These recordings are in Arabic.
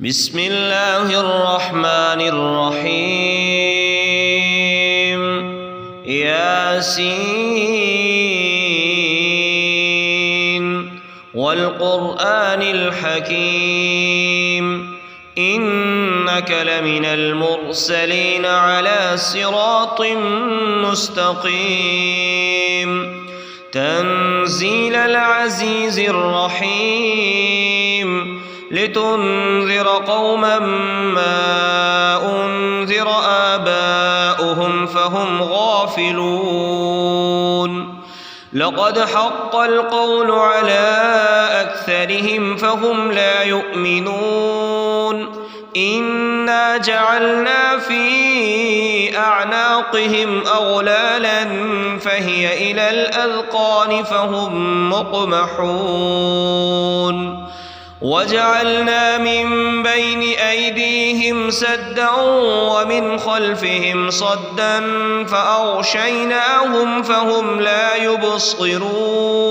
بسم الله الرحمن الرحيم ياسين والقرآن الحكيم إنك لمن المرسلين على صراط مستقيم تنزيل العزيز الرحيم لتنذر قوما ما أنذر آباؤهم فهم غافلون لقد حق القول على أكثرهم فهم لا يؤمنون إنا جعلنا في أعناقهم أغلالا فهي إلى الأذقان فهم مقمحون وجعلنا من بين أيديهم سدا ومن خلفهم صدا فأغشيناهم فهم لا يبصرون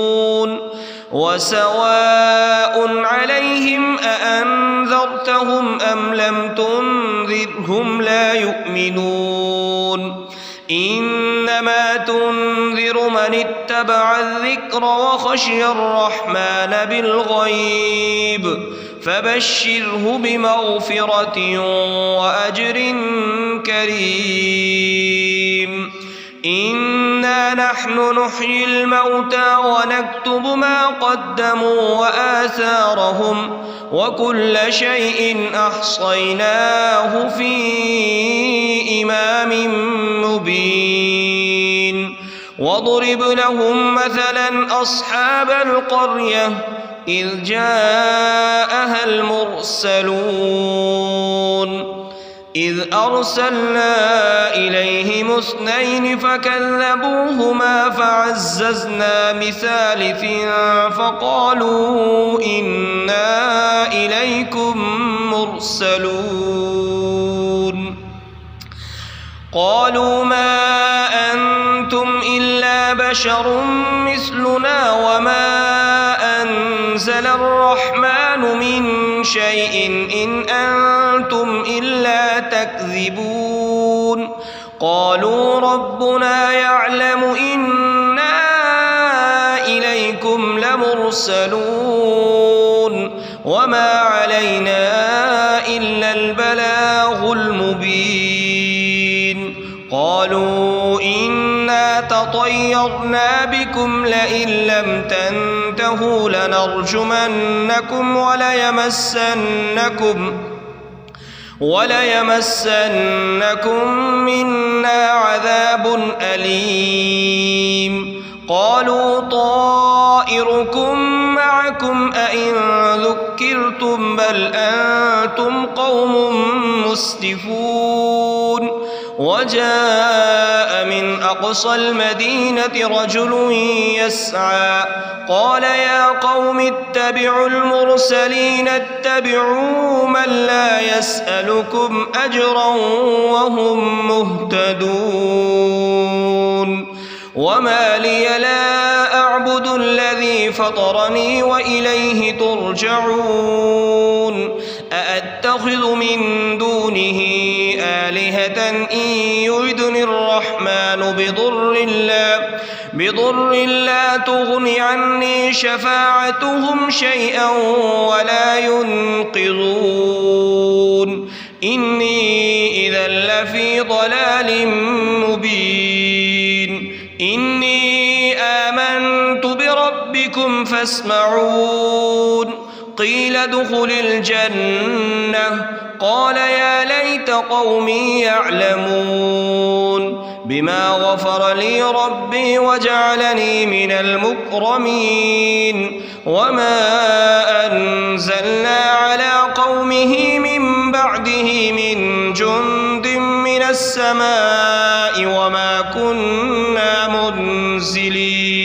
وسواء عليهم أأنذرتهم أم لم تنذرهم لا يؤمنون إنما تنذر من اتبع الذكر وخشي الرحمن بالغيب فبشره بمغفرة وأجر كريم إنا نحن نحيي الموتى ونكتب ما قدموا وآثارهم وكل شيء أحصيناه في إمام مبين واضرب لهم مثلا أصحاب القرية إذ جاءها المرسلون إذ أرسلنا إليهم 2 فكذبوهما فعززنا بثالث فقالوا إنا إليكم مرسلون قالوا ما أنتم إلا بشر مثلنا وما أنزل الرحمن من شيء إن أنتم إلا تكذبون قالوا ربنا يعلم إنا إليكم لمرسلون وما علينا إلا البلاغ المبين قالوا إنا تطيرنا بكم لئن لم تنتهوا لنرجمنكم وليمسنكم منا عذاب أليم قالوا طائركم معكم أئن ذكرتم بل أنتم قوم مسرفون وجاء من أقصى المدينة رجل يسعى قال يا قوم اتبعوا المرسلين اتبعوا من لا يسألكم أجرا وهم مهتدون وما لي لا أعبد الذي فطرني وإليه ترجعون أأتخذ من دونه آلهة إن يردني الرحمن بضر لا تغن عني شفاعتهم شيئا ولا ينقذون إني إذا لفي ضلال مبين إني آمنت بربكم فاسمعون قيل ادخل الجنة قال يا ليت قومي يعلمون بما غفر لي ربي وجعلني من المكرمين وما أنزلنا على قومه من بعده من جند من السماء وما كنا منزلين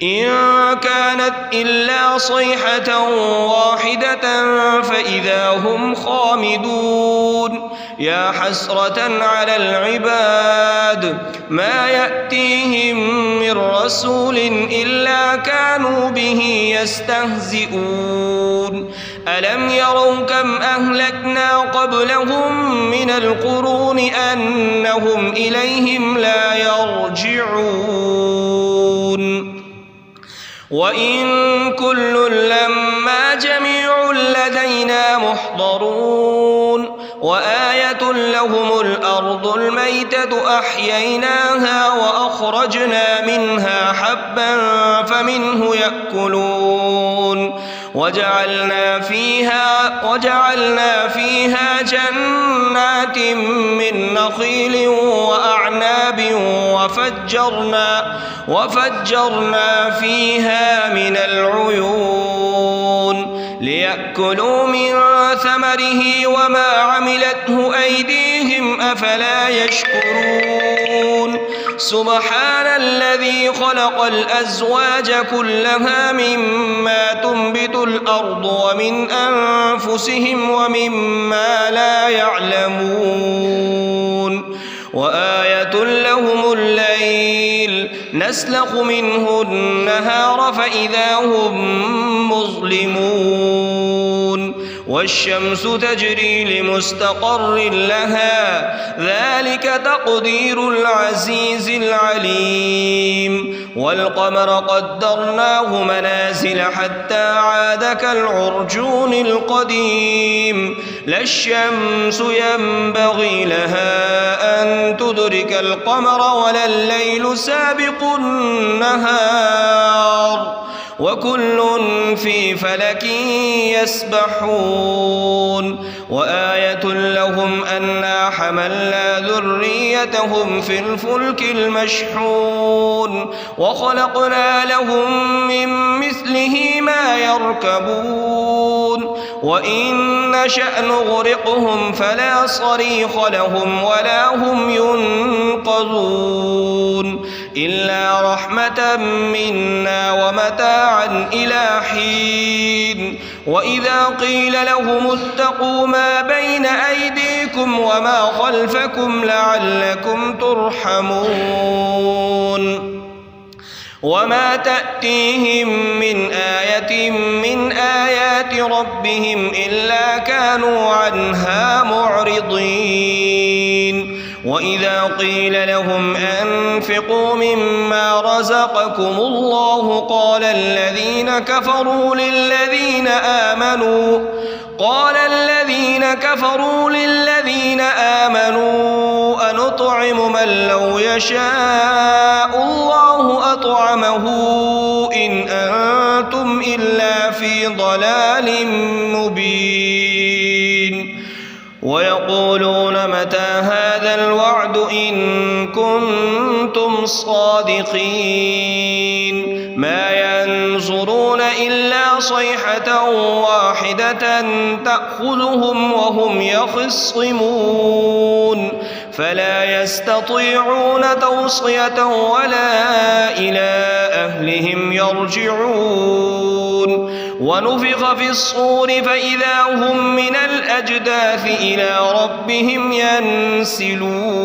إن كانت إلا صيحة واحدة فإذا هم خامدون يا حسرة على العباد ما يأتيهم من رسول إلا كانوا به يستهزئون ألم يروا كم أهلكنا قبلهم من القرون أنهم إليهم لا يرجعون وإن كل لما جميع لدينا محضرون وآية لهم الأرض الميتة أحييناها وأخرجنا منها حبا فمنه يأكلون وجعلنا فيها جنات من نخيل وأعناب وفجرنا فيها من العيون ليأكلوا من ثمره وما عملته أيديهم أفلا يشكرون سبحان الذي خلق الأزواج كلها مما تنبت الأرض ومن أنفسهم ومما لا يعلمون وآية لهم الليل نسلخ منه النهار فإذا هم مظلمون والشمس تجري لمستقر لها ذلك تقدير العزيز العليم والقمر قدرناه منازل حتى عاد كالعرجون القديم لا الشمس ينبغي لها أن تدرك القمر ولا الليل سابق النهار وكل في فلك يسبحون وآية لهم أنا حملنا ذريتهم في الفلك المشحون وخلقنا لهم من مثله ما يركبون وإن نشأ نغرقهم فلا صريخ لهم ولا هم ينقذون إلا رحمة منا ومتاعا إلى حين وإذا قيل لهم اتقوا ما بين أيديكم وما خلفكم لعلكم ترحمون وما تأتيهم من آية من آيات ربهم إلا كانوا عنها معرضين وإذا قيل لهم أنفقوا مما رزقكم الله قال الذين كفروا للذين آمنوا أنطعم من لو يشاء الله أطعمه إن أنتم إلا في ضلال مبين ويقولون متى هذا الوعد إن كنتم صادقين ما ينظرون إلا صيحة واحدة تأخذهم وهم يخصمون فلا يستطيعون توصية ولا إلى أهلهم يرجعون ونفخ في الصور فإذا هم من الأجداث إلى ربهم ينسلون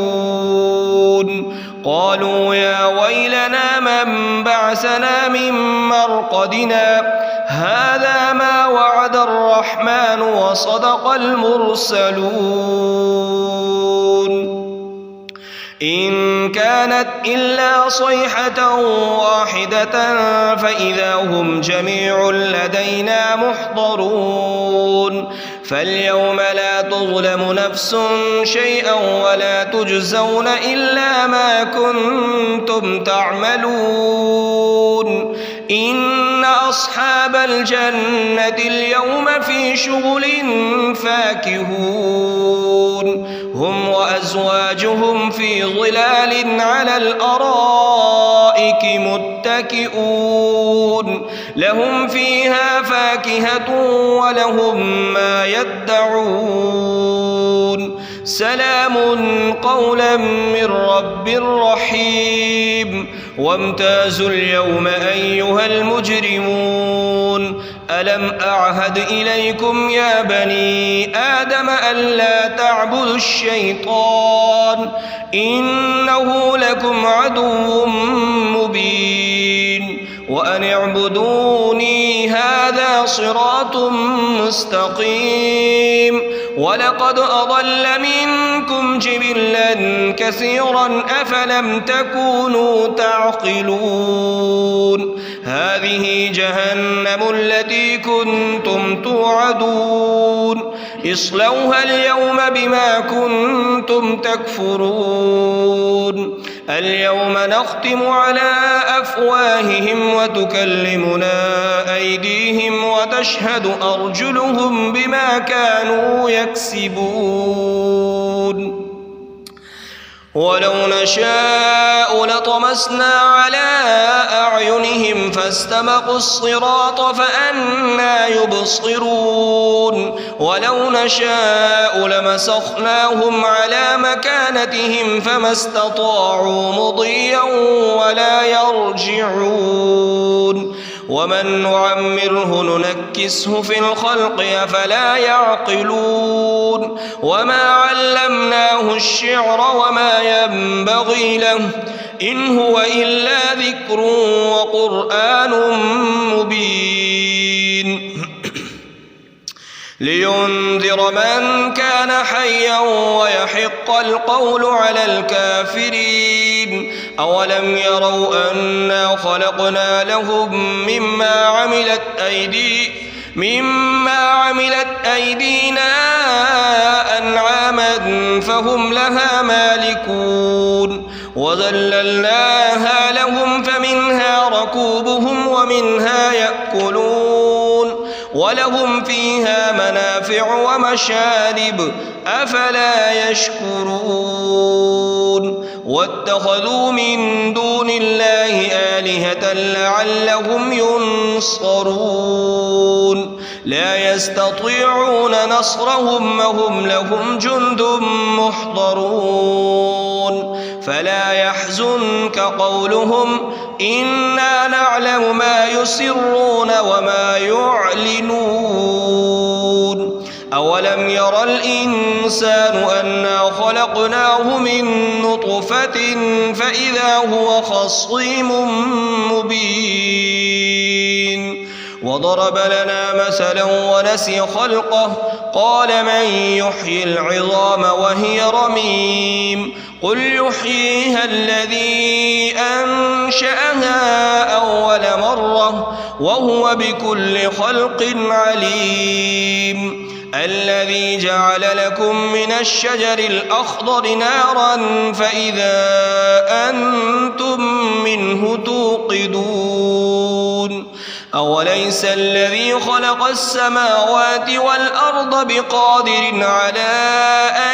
قالوا يا ويلنا من بعثنا من مرقدنا هذا ما وعد الرحمن وصدق المرسلون إن كانت إلا صيحة واحدة فإذا هم جميع لدينا محضرون فاليوم لا تظلم نفس شيئا ولا تجزون إلا ما كنتم تعملون إن أصحاب الجنة اليوم في شغل فاكهون هم وأزواجهم في ظلال على الأرائك متكئون لهم فيها فاكهة ولهم ما يدعون سلام قولا من رب رحيم وامتازوا اليوم أيها المجرمون ألم أعهد إليكم يا بني آدم ألا تعبدوا الشيطان إنه لكم عدو مبين وأن اعبدوني هذا صراط مستقيم ولقد أضل منكم جبلا كثيرا أفلم تكونوا تعقلون هذه جهنم التي كنتم توعدون اصلوها اليوم بما كنتم تكفرون اليوم نختم على أفواههم وتكلمنا أيديهم وتشهد أرجلهم بما كانوا يكسبون ولو نشاء لطمسنا على أعينهم فاستبقوا الصراط فأنى يبصرون ولو نشاء لمسخناهم على مكانتهم فما استطاعوا مضيا ولا يرجعون ومن نعمره ننكسه في الخلق أفلا يعقلون وما علمناه الشعر وما ينبغي له إن هو إلا ذكر وقرآن مبين لينذر من كان حيا ويحق القول على الكافرين أولم يروا أنا خلقنا لهم مما عملت أيدينا أنعاما فهم لها مالكون وذللناها لهم فمنها ركوبهم ومنها يأكلون ولهم فيها منافع ومشارب أفلا يشكرون واتخذوا من دون الله آلهة لعلهم ينصرون لا يستطيعون نصرهم وهم لهم جند محضرون فلا يحزنك قولهم إنا نعلم ما يسرون وما يعلنون أولم يرى الإنسان أنا خلقناه من نطفة فإذا هو خصيم مبين وضرب لنا مثلا ونسي خلقه قال من يحيي العظام وهي رميم قل يحييها الذي أنشأها أول مرة وهو بكل خلق عليم الذي جعل لكم من الشجر الأخضر نارا فإذا أنتم منه توقدون أوليس الذي خلق السماوات والأرض بقادر على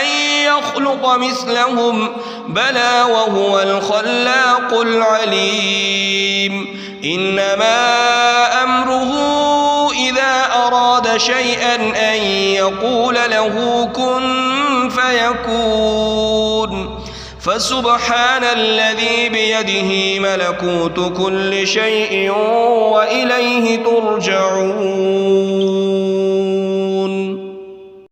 أن يخلق مثلهم بلى وهو الخلاق العليم إنما أمره إذا أراد شيئا أن يقول له كن فيكون فسبحان الذي بيده ملكوت كل شيء وإليه ترجعون